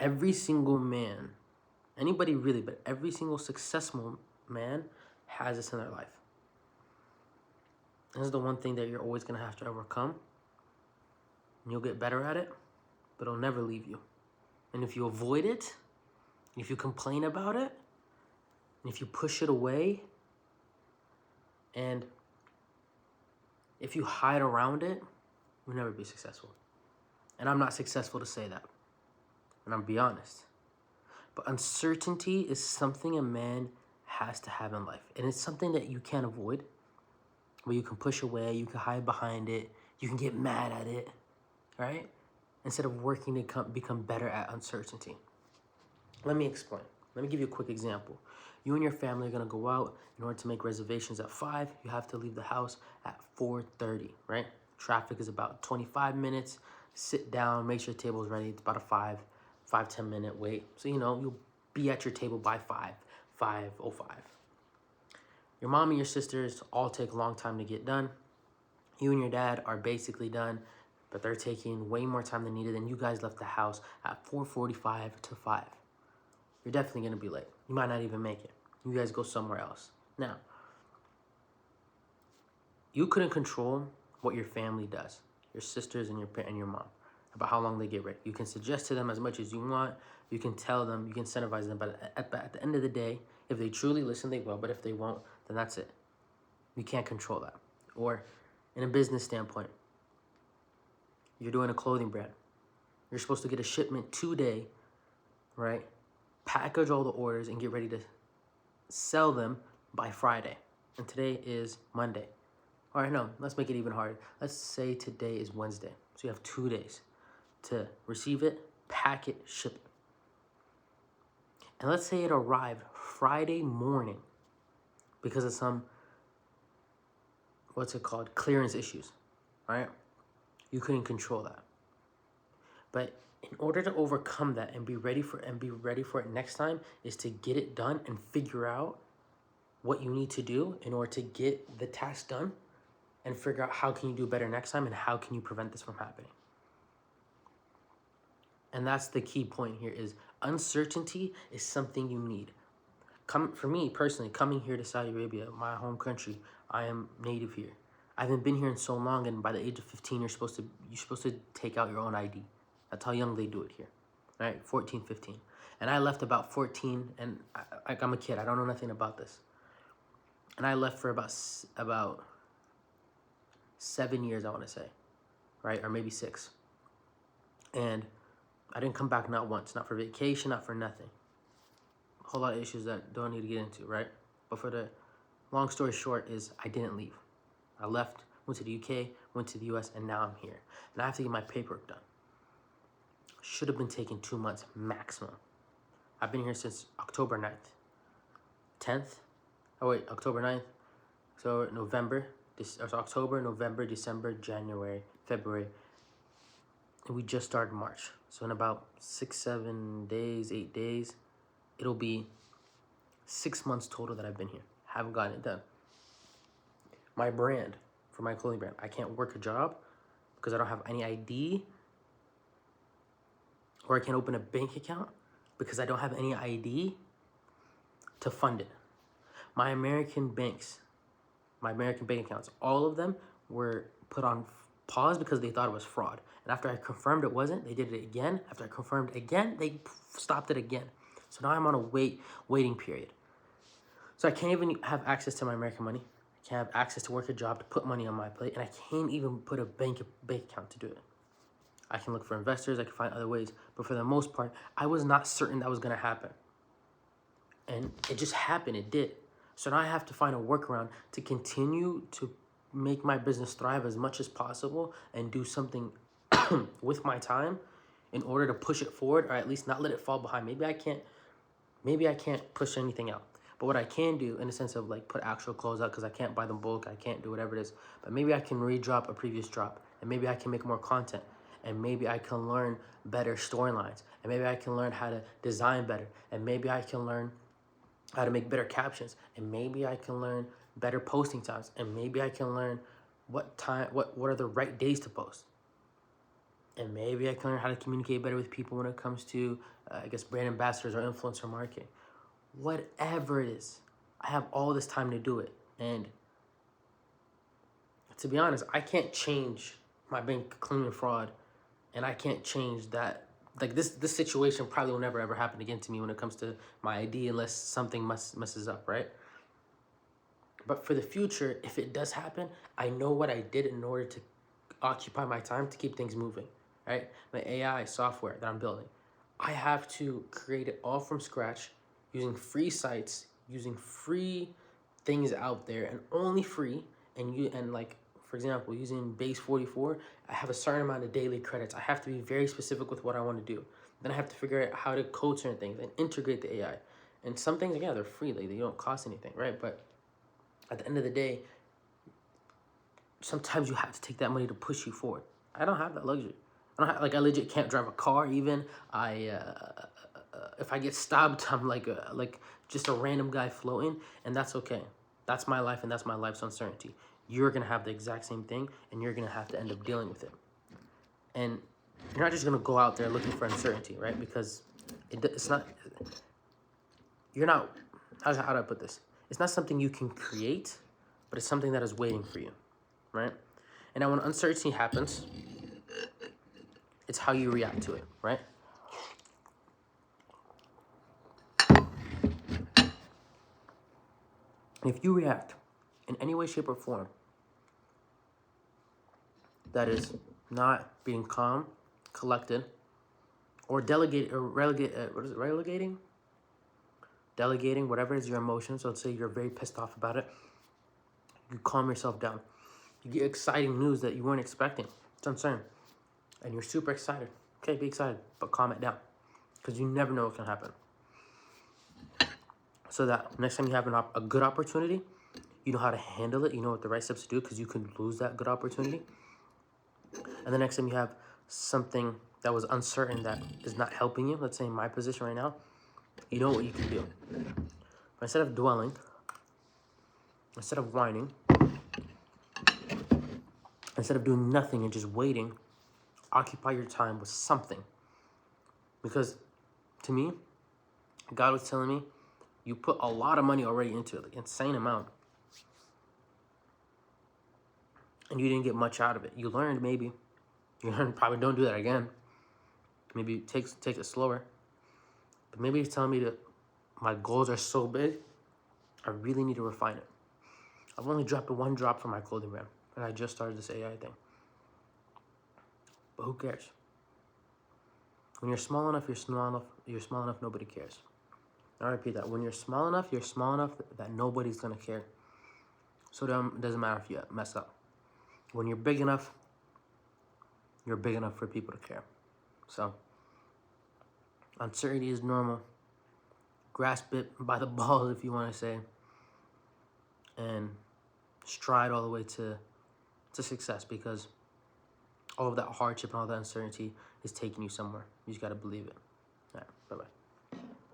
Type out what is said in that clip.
Every single man, anybody really, but every single successful man has this in their life. This is the one thing that you're always going to have to overcome. And you'll get better at it, but it'll never leave you. And if you avoid it, if you complain about it, and if you push it away, and if you hide around it, you'll never be successful. And I'm not successful to say that. And I'm gonna be honest. But uncertainty is something a man has to have in life. And it's something that you can't avoid. Where you can push away, you can hide behind it, you can get mad at it, right? Instead of working to become better at uncertainty. Let me explain. Let me give you a quick example. You and your family are gonna go out. In order to make reservations at 5, you have to leave the house at 4:30, right? Traffic is about 25 minutes. Sit down, make sure your table is ready. It's about a 5-10 minute wait. So, you'll be at your table by 5:05. Your mom and your sisters all take a long time to get done. You and your dad are basically done, but they're taking way more time than needed, and you guys left the house at 4:45 to 5. You're definitely gonna be late. You might not even make it. You guys go somewhere else. Now, you couldn't control what your family does, your sisters and your mom, about how long they get ready. You can suggest to them as much as you want. You can tell them, you can incentivize them, but at the end of the day, if they truly listen, they will. But if they won't, then that's it. You can't control that. Or in a business standpoint, you're doing a clothing brand. You're supposed to get a shipment today, right? Package all the orders and get ready to sell them by Friday. And today is Monday. All right, no, let's make it even harder. Let's say today is Wednesday. So you have 2 days to receive it, pack it, ship it. And let's say it arrived Friday morning because of some, clearance issues, right? You couldn't control that. But in order to overcome that and be ready for it next time is to get it done and figure out what you need to do in order to get the task done and figure out how can you do better next time and how can you prevent this from happening. And that's the key point here is uncertainty is something you need. For me personally, coming here to Saudi Arabia, my home country, I am native here. I haven't been here in so long, and by the age of 15, you're supposed to take out your own ID. That's how young they do it here, right? 14, 15. And I left about 14, and I'm a kid. I don't know nothing about this. And I left for about 7 years, I want to say, right? Or maybe 6. And I didn't come back not once, not for vacation, not for nothing. A whole lot of issues that don't need to get into, right? But for the long story short is I didn't leave. I left, went to the UK, went to the US, and now I'm here. And I have to get my paperwork done. Should have been taking 2 months maximum. I've been here since October 9th. 10th? Oh wait, October 9th. So November, October, November, December, January, February. And we just started March. So in about 6, 7 days, 8 days, it'll be 6 months total that I've been here. Haven't gotten it done. My brand, for my clothing brand, I can't work a job because I don't have any ID, or I can't open a bank account because I don't have any ID to fund it. My American bank accounts, all of them were put on pause because they thought it was fraud. And after I confirmed it wasn't, they did it again. After I confirmed again, they stopped it again. So now I'm on a waiting period. So I can't even have access to my American money. I can't have access to work a job to put money on my plate, and I can't even put a bank account to do it. I can look for investors, I can find other ways, but for the most part, I was not certain that was gonna happen. And it just happened, it did. So now I have to find a workaround to continue to make my business thrive as much as possible and do something with my time in order to push it forward, or at least not let it fall behind. Maybe I can't push anything out. But what I can do in the sense of like put actual clothes out, because I can't buy them bulk, I can't do whatever it is, but maybe I can re-drop a previous drop, and maybe I can make more content, and maybe I can learn better storylines, and maybe I can learn how to design better, and maybe I can learn how to make better captions, and maybe I can learn better posting times, and maybe I can learn what are the right days to post. And maybe I can learn how to communicate better with people when it comes to, I guess, brand ambassadors or influencer marketing. Whatever it is, I have all this time to do it. And to be honest, I can't change my bank claiming fraud, and I can't change that. Like this situation probably will never ever happen again to me when it comes to my ID, unless something messes up, right? But for the future, if it does happen, I know what I did in order to occupy my time to keep things moving, right? My AI software that I'm building, I have to create it all from scratch using free sites, using free things out there, and only free. And like, for example, using Base 44, I have a certain amount of daily credits. I have to be very specific with what I want to do. Then I have to figure out how to code certain things and integrate the AI. And some things, again, they're free, like they don't cost anything, right? But at the end of the day, sometimes you have to take that money to push you forward. I don't have that luxury. I legit can't drive a car even. If I get stopped, I'm like just a random guy floating, and that's okay. That's my life, and that's my life's uncertainty. You're gonna have the exact same thing, and you're gonna have to end up dealing with it. And you're not just gonna go out there looking for uncertainty, right? Because it's not. You're not. How do I put this? It's not something you can create, but it's something that is waiting for you, right? And now when uncertainty happens, it's how you react to it, right? If you react in any way, shape, or form that is not being calm, collected, or relegating? Delegating, whatever is your emotion. So let's say you're very pissed off about it. You calm yourself down. You get exciting news that you weren't expecting. It's uncertain. And you're super excited. Okay, be excited, but calm it down. Because you never know what can happen. So that next time you have a good opportunity, you know how to handle it. You know what the right steps to do, because you can lose that good opportunity. And the next time you have something that was uncertain that is not helping you, let's say in my position right now, you know what you can do. But instead of dwelling, instead of whining, instead of doing nothing and just waiting, occupy your time with something. Because to me, God was telling me, you put a lot of money already into it, like insane amount. And you didn't get much out of it. You learned maybe. You learned probably don't do that again. Maybe take it slower. But maybe he's telling me that my goals are so big, I really need to refine it. I've only dropped one drop from my clothing brand, and I just started this AI thing. But who cares? When you're small enough, nobody cares. I repeat that. When you're small enough that nobody's gonna care. So it doesn't matter if you mess up. When you're big enough for people to care. So uncertainty is normal. Grasp it by the balls, if you want to say, and stride all the way to success, because all of that hardship and all that uncertainty is taking you somewhere. You just got to believe it. All right, bye-bye.